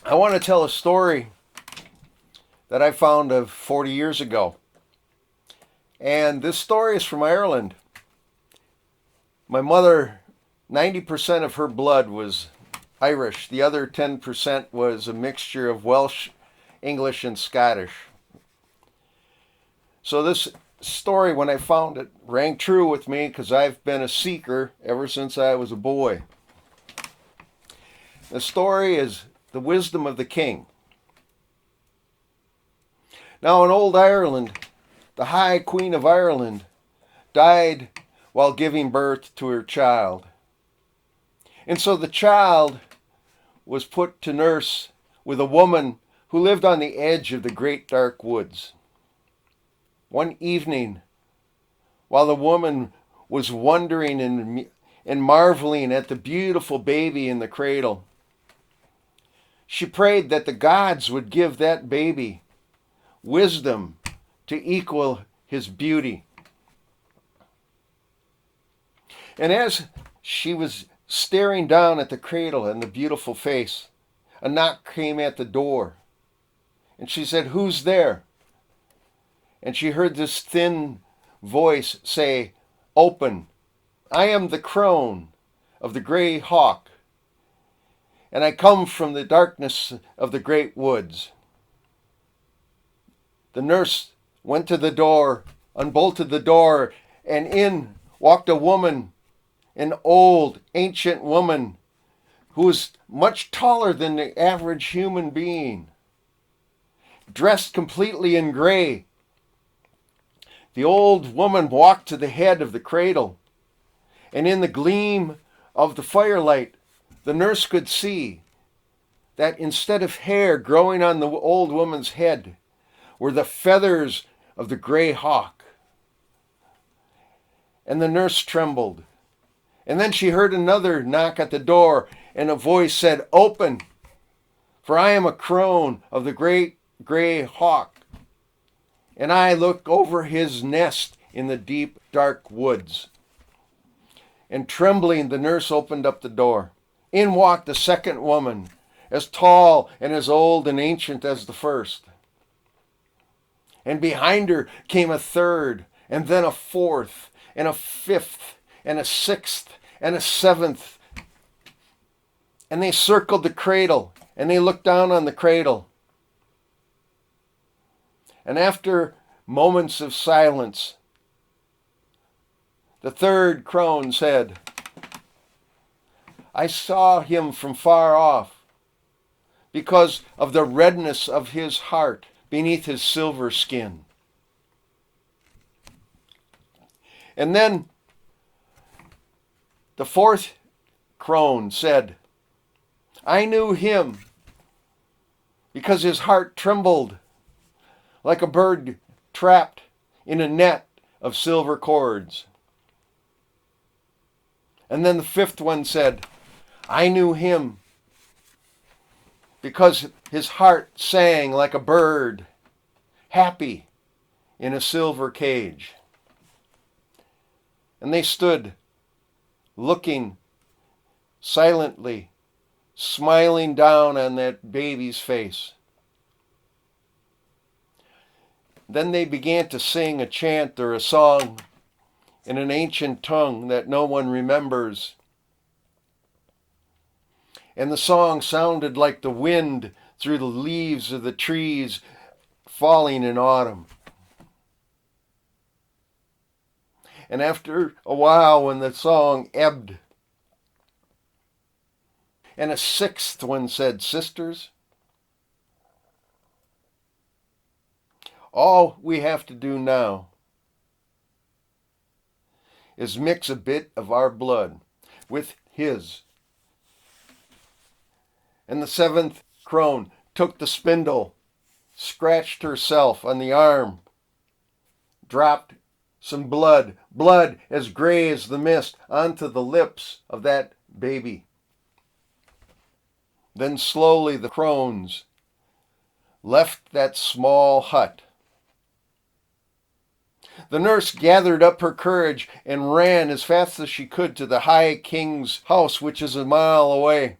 I want to tell a story that I found of 40 years ago. And this story is from Ireland. My mother, 90% of her blood was Irish. The other 10% was a mixture of Welsh, English, and Scottish. So this story, when I found it, rang true with me because I've been a seeker ever since I was a boy. The story is the wisdom of the king. Now, in old Ireland, the High Queen of Ireland died while giving birth to her child. And so the child was put to nurse with a woman who lived on the edge of the great dark woods. One evening, while the woman was wondering and marveling at the beautiful baby in the cradle, she prayed that the gods would give that baby wisdom to equal his beauty. And as she was staring down at the cradle and the beautiful face, a knock came at the door. And she said, "Who's there?" And she heard this thin voice say, "Open. I am the crone of the gray hawk, and I come from the darkness of the great woods." The nurse went to the door, unbolted the door, and in walked a woman, an old, ancient woman who was much taller than the average human being, dressed completely in gray. The old woman walked to the head of the cradle, and in the gleam of the firelight, the nurse could see that instead of hair growing on the old woman's head were the feathers of the gray hawk. And the nurse trembled. And then she heard another knock at the door, and a voice said, "Open, for I am a crone of the great gray hawk, and I look over his nest in the deep, dark woods." And trembling, the nurse opened up the door. In walked a second woman, as tall and as old and ancient as the first. And behind her came a third, and then a fourth, and a fifth, and a sixth, and a seventh. And they circled the cradle, and they looked down on the cradle. And after moments of silence, the third crone said, "I saw him from far off because of the redness of his heart beneath his silver skin." And then the fourth crone said, "I knew him because his heart trembled like a bird trapped in a net of silver cords." And then the fifth one said, "I knew him because his heart sang like a bird, happy in a silver cage." And they stood looking silently, smiling down on that baby's face. Then they began to sing a chant or a song in an ancient tongue that no one remembers. And the song sounded like the wind through the leaves of the trees falling in autumn. And after a while, when the song ebbed, and a sixth one said, "Sisters, all we have to do now is mix a bit of our blood with his." And the seventh crone took the spindle, scratched herself on the arm, dropped some blood as gray as the mist, onto the lips of that baby. Then slowly the crones left that small hut. The nurse gathered up her courage and ran as fast as she could to the High King's house, which is a mile away.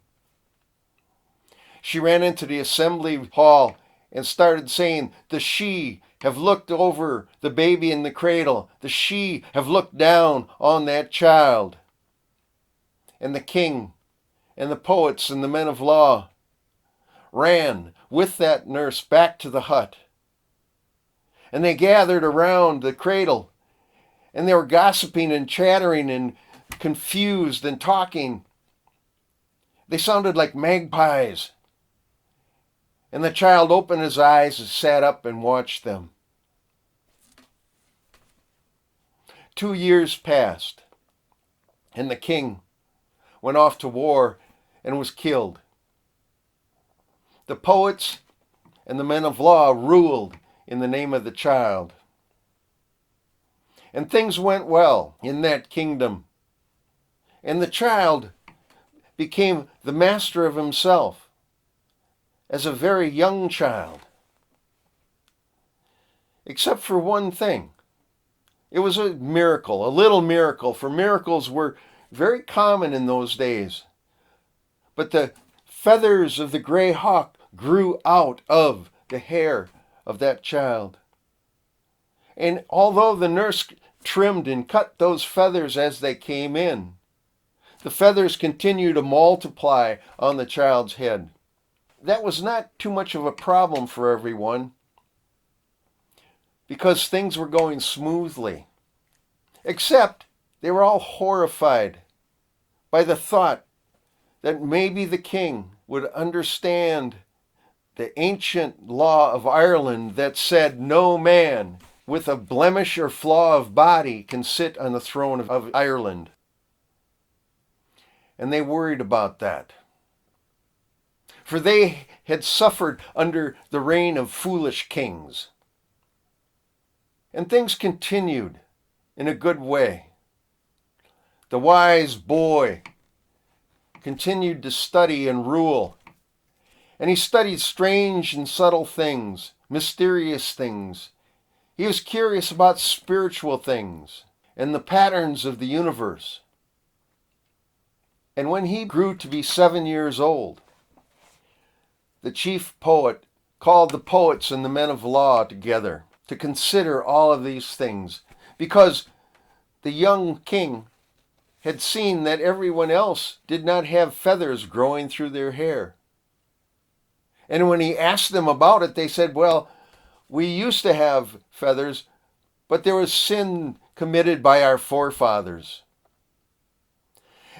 She ran into the assembly hall and started saying, "The she have looked over the baby in the cradle. The she have looked down on that child." And the king and the poets and the men of law ran with that nurse back to the hut. And they gathered around the cradle, and they were gossiping and chattering and confused and talking. They sounded like magpies. And the child opened his eyes and sat up and watched them. 2 years passed, and the king went off to war and was killed. The poets and the men of law ruled in the name of the child. And things went well in that kingdom. And the child became the master of himself as a very young child. Except for one thing. It was a miracle, a little miracle, for miracles were very common in those days. But the feathers of the gray hawk grew out of the hair of that child. And although the nurse trimmed and cut those feathers as they came in, the feathers continued to multiply on the child's head. That was not too much of a problem for everyone, because things were going smoothly. Except they were all horrified by the thought that maybe the king would understand the ancient law of Ireland that said no man with a blemish or flaw of body can sit on the throne of Ireland. And they worried about that. For they had suffered under the reign of foolish kings. And things continued in a good way. The wise boy continued to study and rule. And he studied strange and subtle things, mysterious things. He was curious about spiritual things and the patterns of the universe. And when he grew to be 7 years old, the chief poet called the poets and the men of law together to consider all of these things, because the young king had seen that everyone else did not have feathers growing through their hair. And when he asked them about it, they said, "Well, we used to have feathers, but there was sin committed by our forefathers."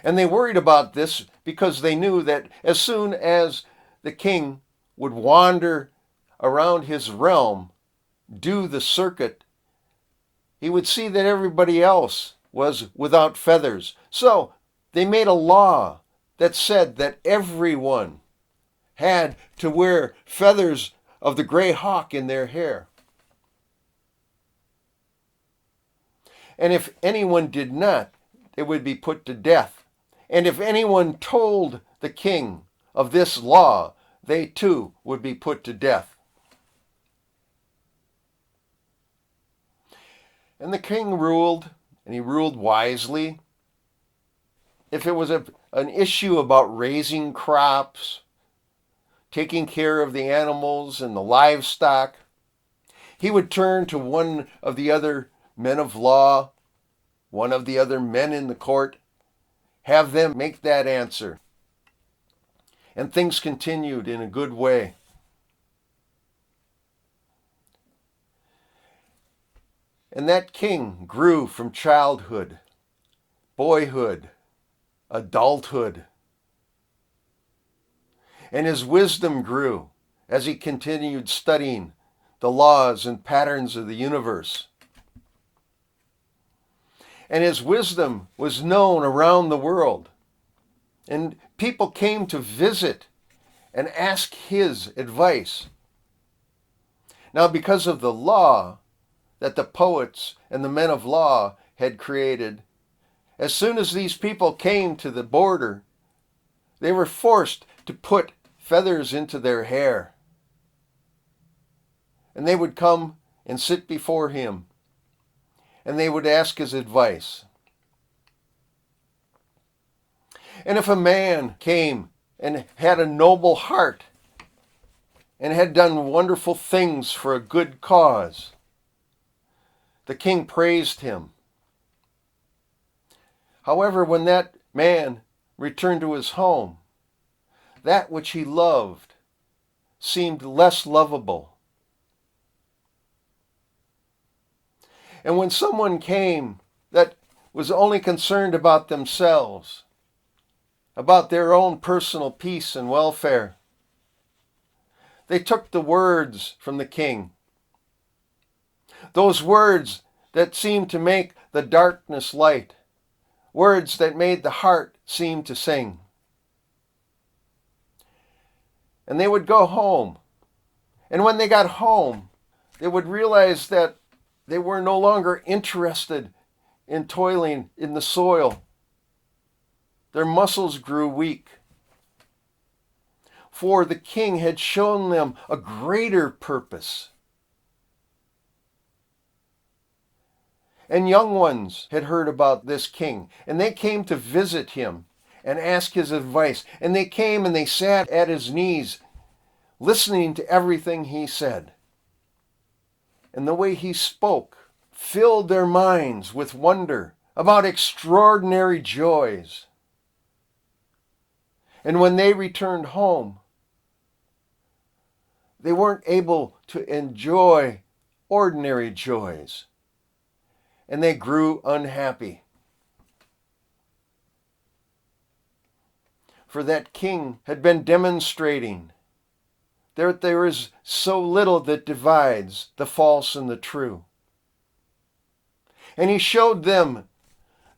And they worried about this because they knew that as soon as the king would wander around his realm, do the circuit, he would see that everybody else was without feathers. So they made a law that said that everyone had to wear feathers of the gray hawk in their hair. And if anyone did not, they would be put to death. And if anyone told the king of this law, they too would be put to death. And the king ruled, and he ruled wisely. If it was an issue about raising crops, taking care of the animals and the livestock, he would turn to one of the other men of law, one of the other men in the court, have them make that answer. And things continued in a good way. And that king grew from childhood, boyhood, adulthood. And his wisdom grew as he continued studying the laws and patterns of the universe. And his wisdom was known around the world. And people came to visit and ask his advice. Now, because of the law that the poets and the men of law had created, as soon as these people came to the border, they were forced to put feathers into their hair. And they would come and sit before him, and they would ask his advice. And if a man came and had a noble heart and had done wonderful things for a good cause. The king praised him. However, when that man returned to his home, that which he loved seemed less lovable. And when someone came that was only concerned about themselves, about their own personal peace and welfare, they took the words from the king, those words that seemed to make the darkness light, words that made the heart seem to sing. And they would go home. And when they got home, they would realize that they were no longer interested in toiling in the soil. Their muscles grew weak. For the king had shown them a greater purpose. And young ones had heard about this king, and they came to visit him and ask his advice. And they came and they sat at his knees, listening to everything he said. And the way he spoke filled their minds with wonder about extraordinary joys. And when they returned home, they weren't able to enjoy ordinary joys, and they grew unhappy. For that king had been demonstrating that there is so little that divides the false and the true. And he showed them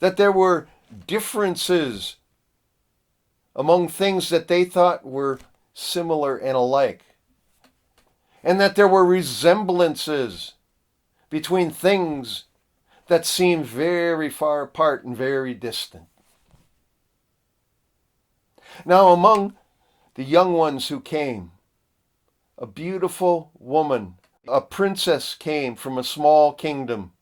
that there were differences among things that they thought were similar and alike, and that there were resemblances between things that seemed very far apart and very distant. Now, among the young ones who came, a beautiful woman, a princess, came from a small kingdom.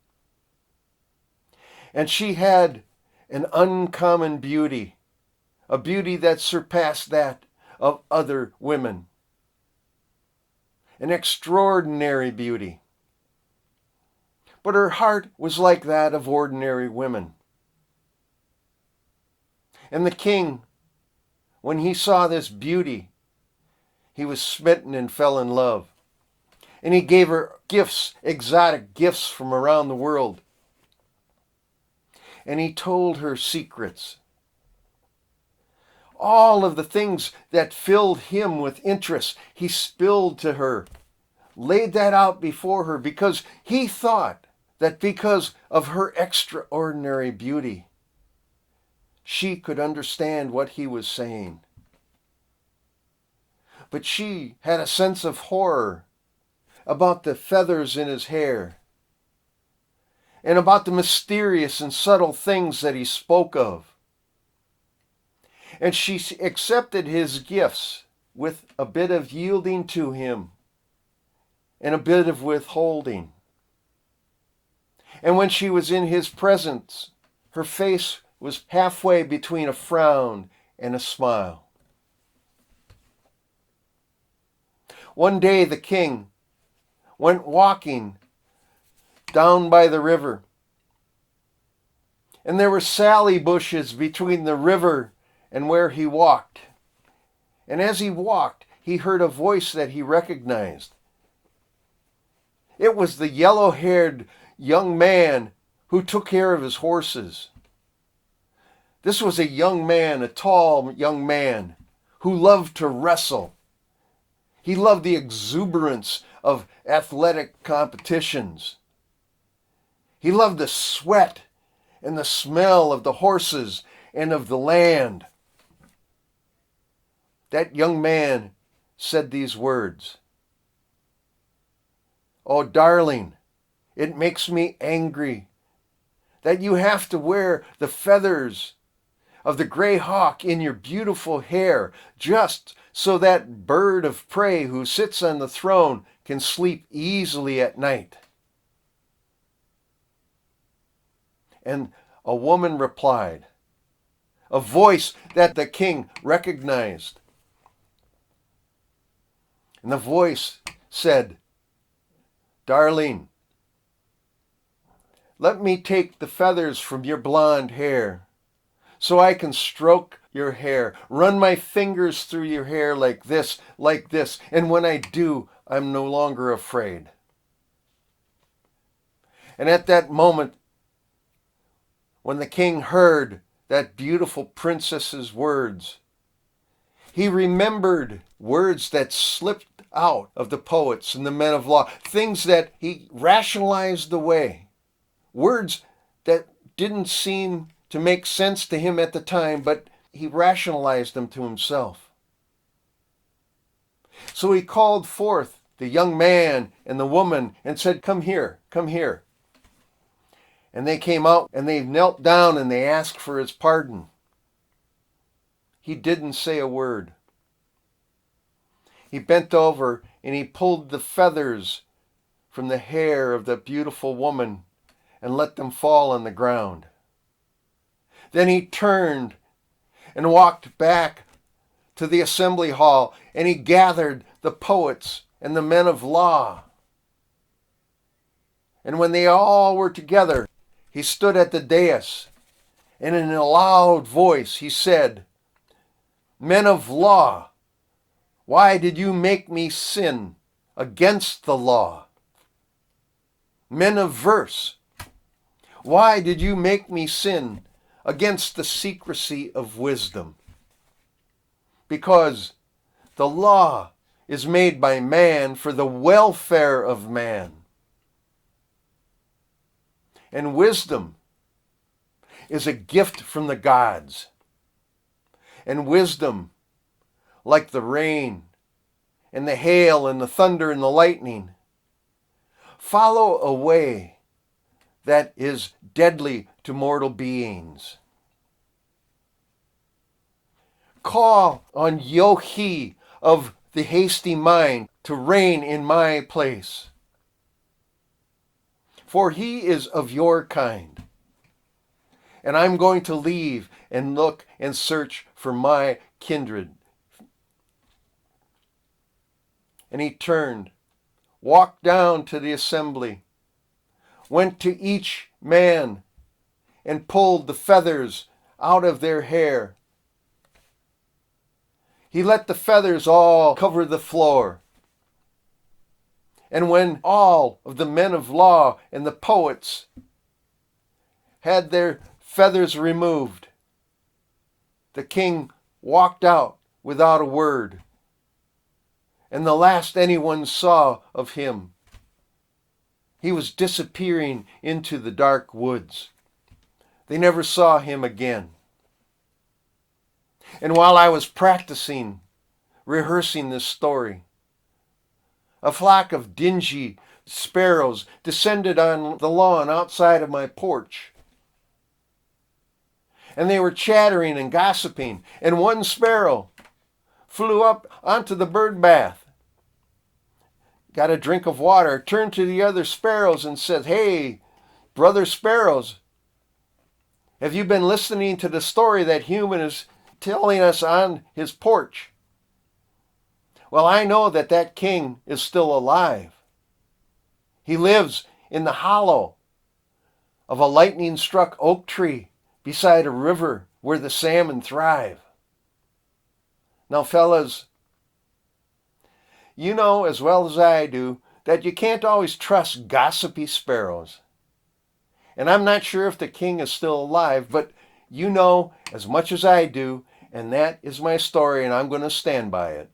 And she had an uncommon beauty, a beauty that surpassed that of other women. An extraordinary beauty. But her heart was like that of ordinary women. And the king, when he saw this beauty, he was smitten and fell in love. And he gave her gifts, exotic gifts from around the world. And he told her secrets. All of the things that filled him with interest, he spilled to her, laid that out before her, because he thought that because of her extraordinary beauty, she could understand what he was saying. But she had a sense of horror about the feathers in his hair and about the mysterious and subtle things that he spoke of. And she accepted his gifts with a bit of yielding to him and a bit of withholding. And when she was in his presence, her face was halfway between a frown and a smile. One day the king went walking down by the river, and there were sally bushes between the river and where he walked. And as he walked, he heard a voice that he recognized. It was the yellow-haired young man who took care of his horses. This was a young man, a tall young man, who loved to wrestle. He loved the exuberance of athletic competitions. He loved the sweat and the smell of the horses and of the land. That young man said these words, "Oh, darling, it makes me angry that you have to wear the feathers of the gray hawk in your beautiful hair just so that bird of prey who sits on the throne can sleep easily at night." And a woman replied, a voice that the king recognized, And the voice said, "Darling, let me take the feathers from your blonde hair so I can stroke your hair, run my fingers through your hair like this, and when I do, I'm no longer afraid." And at that moment, when the king heard that beautiful princess's words, he remembered words that slipped out of the poets and the men of law, things that he rationalized away, words that didn't seem to make sense to him at the time, but he rationalized them to himself. So he called forth the young man and the woman and said, "Come here, come here." And they came out and they knelt down and they asked for his pardon. He didn't say a word. He bent over and he pulled the feathers from the hair of the beautiful woman and let them fall on the ground. Then he turned and walked back to the assembly hall and he gathered the poets and the men of law. And when they all were together, he stood at the dais and in a loud voice he said, "Men of law, why did you make me sin against the law? Men of verse, why did you make me sin against the secrecy of wisdom? Because the law is made by man for the welfare of man. And wisdom is a gift from the gods. And wisdom, like the rain and the hail and the thunder and the lightning, follow a way that is deadly to mortal beings. Call on Yohi of the hasty mind to reign in my place. For he is of your kind. And I'm going to leave and look and search for my kindred." And he turned, walked down to the assembly, went to each man and pulled the feathers out of their hair. He let the feathers all cover the floor. And when all of the men of law and the poets had their feathers removed, the king walked out without a word. And the last anyone saw of him, he was disappearing into the dark woods. They never saw him again. And while I was rehearsing this story, a flock of dingy sparrows descended on the lawn outside of my porch. And they were chattering and gossiping, and one sparrow flew up onto the bird bath, got a drink of water, turned to the other sparrows and said, "Hey, brother sparrows, have you been listening to the story that human is telling us on his porch? Well, I know that king is still alive. He lives in the hollow of a lightning-struck oak tree beside a river where the salmon thrive." Now, fellas, you know as well as I do that you can't always trust gossipy sparrows. And I'm not sure if the king is still alive, but you know as much as I do, and that is my story, and I'm going to stand by it.